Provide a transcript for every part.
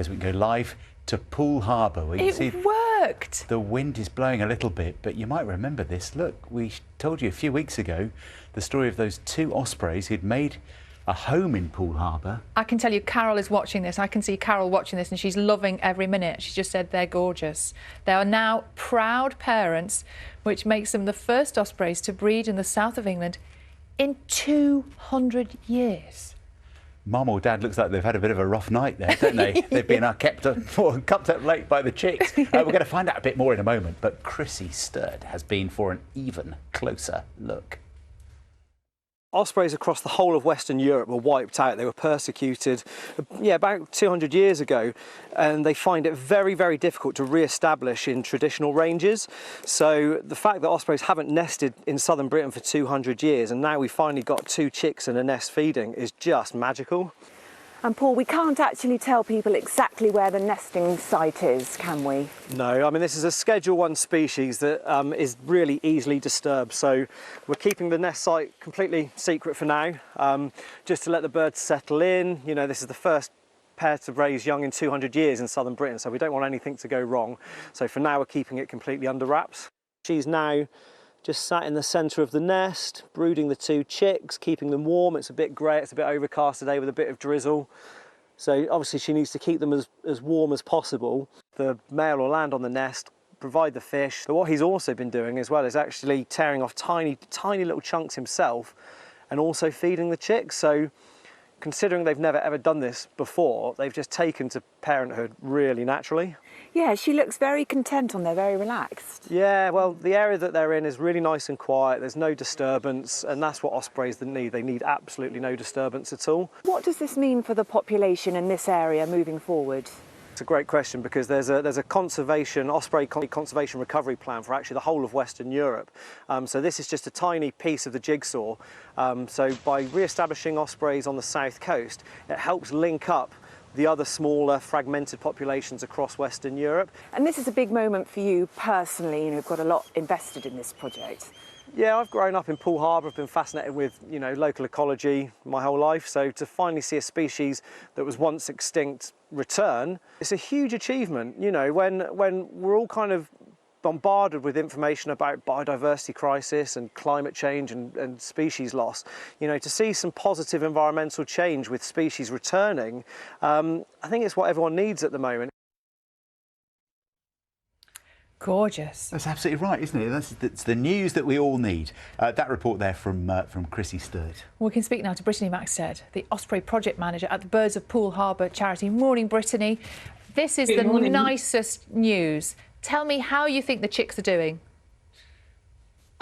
As we go live to Poole Harbour, we can see it worked. The wind is blowing a little bit, but you might remember this. Look, we told you a few weeks ago the story of those two ospreys who'd made a home in Poole Harbour. I can tell you, Carol is watching this. I can see Carol watching this, and she's loving every minute. She just said they're gorgeous. They are now proud parents, which makes them the first ospreys to breed in the south of England in 200 years. Mum or Dad looks like they've had a bit of a rough night there, don't they? They've been kept up late by the chicks. We're going to find out a bit more in a moment, but Chrissy Sturd has been for an even closer look. Ospreys across the whole of Western Europe were wiped out. They were persecuted, about 200 years ago, and they find it very, very difficult to re-establish in traditional ranges. So the fact that ospreys haven't nested in southern Britain for 200 years, and now we've finally got two chicks in a nest feeding, is just magical. And Paul, we can't actually tell people exactly where the nesting site is, can we? No, I mean, this is a Schedule 1 species that is really easily disturbed. So we're keeping the nest site completely secret for now, just to let the birds settle in. You know, this is the first pair to raise young in 200 years in southern Britain, so we don't want anything to go wrong. So for now, we're keeping it completely under wraps. She's now just sat in the centre of the nest, brooding the two chicks, keeping them warm. It's a bit grey, it's a bit overcast today with a bit of drizzle. So obviously she needs to keep them as warm as possible. The male will land on the nest, provide the fish. But what he's also been doing as well is actually tearing off tiny little chunks himself and also feeding the chicks. So considering they've never ever done this before, they've just taken to parenthood really naturally. Yeah, she looks very content on there, very relaxed. Yeah, well, the area that they're in is really nice and quiet. There's no disturbance, and that's what ospreys need. They need absolutely no disturbance at all. What does this mean for the population in this area moving forward? It's a great question, because there's a osprey conservation recovery plan for actually the whole of Western Europe. So this is just a tiny piece of the jigsaw. So by re-establishing ospreys on the south coast, it helps link up the other smaller fragmented populations across Western Europe. And this is a big moment for you personally. You know, you've got a lot invested in this project. Yeah, I've grown up in Poole Harbour. I've been fascinated with, local ecology my whole life. So to finally see a species that was once extinct return, it's a huge achievement. You know, when we're all kind of bombarded with information about biodiversity crisis and climate change and species loss, to see some positive environmental change with species returning, I think it's what everyone needs at the moment. Gorgeous. That's absolutely right, isn't it? That's the news that we all need. That report there from Chrissy Sturd. We can speak now to Brittany Maxted, the Osprey Project Manager at the Birds of Poole Harbour charity. Morning, Brittany. This is the nicest news. Tell me how you think the chicks are doing.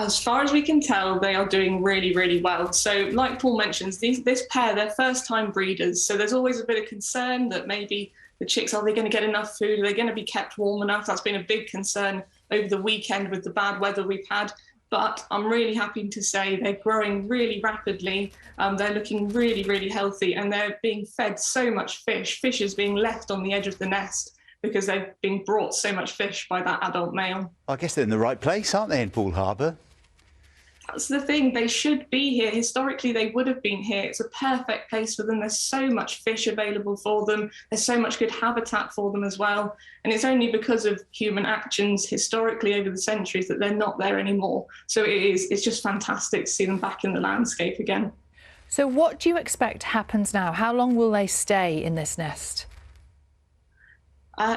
As far as we can tell, they are doing really, really well. So like Paul mentions, this pair, they're first-time breeders. So there's always a bit of concern that maybe the chicks, are they going to get enough food? Are they going to be kept warm enough? That's been a big concern over the weekend with the bad weather we've had. But I'm really happy to say they're growing really rapidly. They're looking really, really healthy, and they're being fed so much fish. Fish is being left on the edge of the nest because they've been brought so much fish by that adult male. I guess they're in the right place, aren't they, in Poole Harbour? That's the thing, they should be here. Historically, they would have been here. It's a perfect place for them. There's so much fish available for them. There's so much good habitat for them as well. And it's only because of human actions historically over the centuries that they're not there anymore. So it's just fantastic to see them back in the landscape again. So what do you expect happens now? How long will they stay in this nest?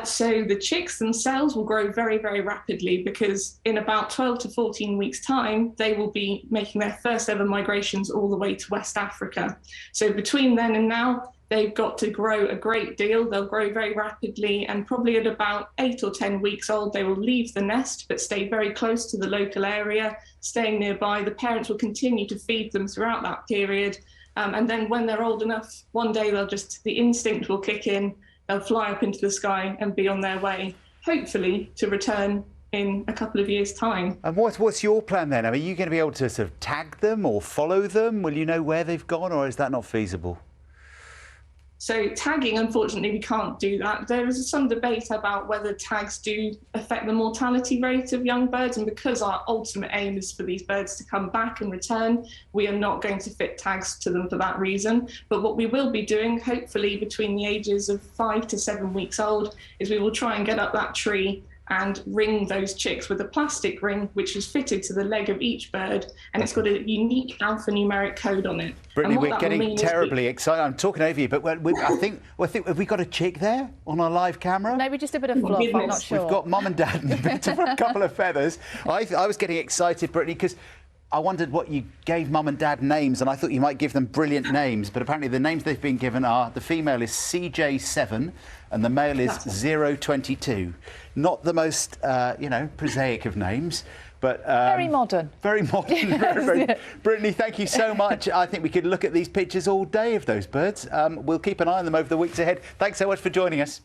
So the chicks themselves will grow very, very rapidly, because in about 12 to 14 weeks' time, they will be making their first ever migrations all the way to West Africa. So between then and now, they've got to grow a great deal. They'll grow very rapidly, and probably at about 8 or 10 weeks old, they will leave the nest, but stay very close to the local area, staying nearby. The parents will continue to feed them throughout that period. And then when they're old enough, one day the instinct will kick in. They'll fly up into the sky and be on their way, hopefully to return in a couple of years' time. And what's your plan then? I mean, are you going to be able to sort of tag them or follow them? Will you know where they've gone, or is that not feasible? So tagging, unfortunately, we can't do that. There is some debate about whether tags do affect the mortality rate of young birds, and because our ultimate aim is for these birds to come back and return, we are not going to fit tags to them for that reason. But what we will be doing, hopefully between the ages of 5 to 7 weeks old, is we will try and get up that tree and ring those chicks with a plastic ring, which is fitted to the leg of each bird, and it's got a unique alphanumeric code on it. Brittany, we're getting terribly excited. I'm talking over you, but I think have we got a chick there on our live camera? Maybe just a bit of fluff, I'm not sure. We've got mum and dad and a couple of feathers. I was getting excited, Brittany, because I wondered what you gave mum and dad names, and I thought you might give them brilliant names, but apparently the names they've been given are, the female is CJ7 and the male is 022. Not the most, prosaic of names, but... very modern. Very modern. Yes. Brittany, thank you so much. I think we could look at these pictures all day of those birds. We'll keep an eye on them over the weeks ahead. Thanks so much for joining us.